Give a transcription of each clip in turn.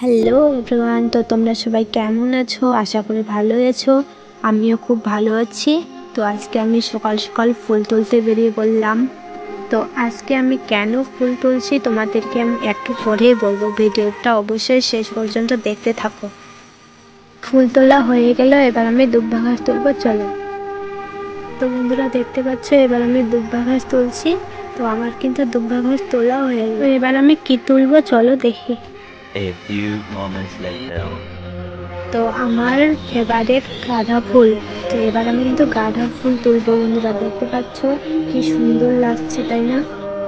Hello everyone, তো তোমরা সবাই কেমন আছো? আশা করি ভালোই আছো। আমিও খুব ভালো আছি। তো আজকে আমি সকাল সকাল ফুল তুলতে বেরিয়ে পড়লাম। তো আজকে আমি কেন ফুল তুলছি তোমাদেরকে আমি একটু পরেই বলবো, ভিডিওটা অবশ্যই শেষ পর্যন্ত দেখতে থাকো। ফুল তোলা হয়ে গেল, এবার আমি দুব্বা ঘাস তুলবো, চলো। তো বন্ধুরা দেখতে পাচ্ছ, এবার আমি দুব্বা ঘাস তুলছি। তো আমার কিন্তু দুব্বা ঘাস তোলা হয়ে গেল। এবার আমি কি তুলবো চলো দেখি। A few moments later. তো আমার ফেভারিট গাঁদা ফুল। তো এবার আমি কিন্তু গাঁদা ফুল তুলবো। বন্ধুরা দেখতে পাচ্ছ কি সুন্দর লাগছে, তাই না?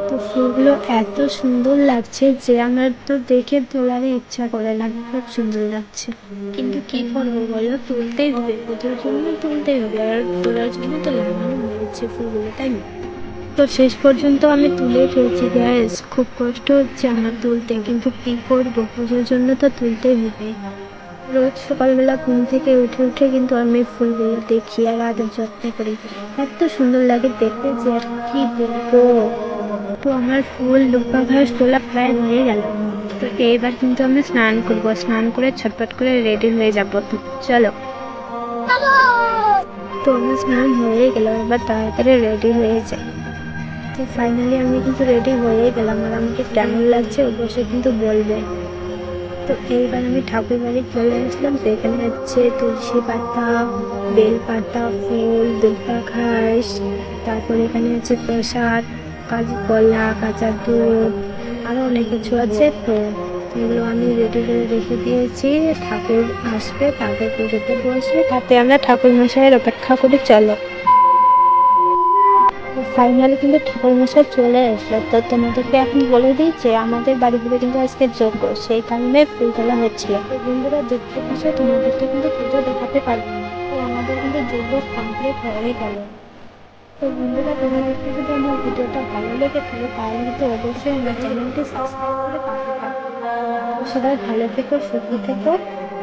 তো ফুলগুলো এত সুন্দর লাগছে যে আমার তো দেখে তোলারই ইচ্ছা করে না, খুব সুন্দর লাগছে। কিন্তু কি করবো বলো, তুলতেই হবে, পুজোর জন্য তুলতেই হবে, আর তোলার জন্য তো লাগানো হয়েছে ফুলগুলো, তাই না? তো শেষ পর্যন্ত আমি তুলে ফেলছি গ্যাস, খুব কষ্ট হচ্ছে আমার তুলতে, কিন্তু কি করবো, পুজোর জন্য তো তুলতেই হবে। রোজ সকালবেলা ঘুম থেকে উঠে উঠে কিন্তু আমি ফুলগুলো দেখি আর আদর যত্ন করি, এত সুন্দর লাগে দেখতে যে আর কি বলবো। তো আমার ফুল দুব্বা ঘাস তোলা প্রায় হয়ে গেল। তো এইবার কিন্তু আমি স্নান করবো, স্নান করে ছটপট করে রেডি হয়ে যাবো, চলো। তো আমার স্নান হয়ে গেল, এবার তাড়াতাড়ি রেডি হয়ে যাই। তো ফাইনালি আমি কিন্তু রেডি হয়ে গেলাম, আর আমাকে কেমন লাগছে অবশ্যই কিন্তু বলবে। তো এইবার আমি ঠাকুর বাড়ি চলে আসলাম। তো এখানে হচ্ছে তুলসী পাতা, বেল পাতা, ফুল, দুব্বা ঘাস, তারপর এখানে আছে প্রসাদ, কাজু কলা, কাঁচা দুধ, আরও অনেক কিছু আছে। তো এগুলো আমি রেডি করে রেখে দিয়েছি, ঠাকুর আসবে তারপর পুজোতে বসবে, তাতে আমরা ঠাকুর মশাইয়ের অপেক্ষা করি, চলো। ফাইনালি কিন্তু ঠাকুরমশাই চলে আসলো। তো তোমাদেরকে এখন বলে দিই যে আমাদের বাড়িতে কিন্তু আজকে যজ্ঞ, সেই কারণে ফুল তোলা হচ্ছিল। তো বন্ধুরা দেখতে পাচ্ছ, তোমাদেরকে কিন্তু পুজো দেখাতে পারবো না। তো আমাদের কিন্তু যজ্ঞ কমপ্লিট হয়ে গেল। তো বন্ধুরা তোমাদেরকে যদি আমার ভিডিওটা ভালো লেগে থাকে তাহলে কিন্তু অবশ্যই আমার চ্যানেলটি সাবস্ক্রাইব করে পাশে থাকবে। তো সবাই ভালো থেকো, সুস্থ থেকো।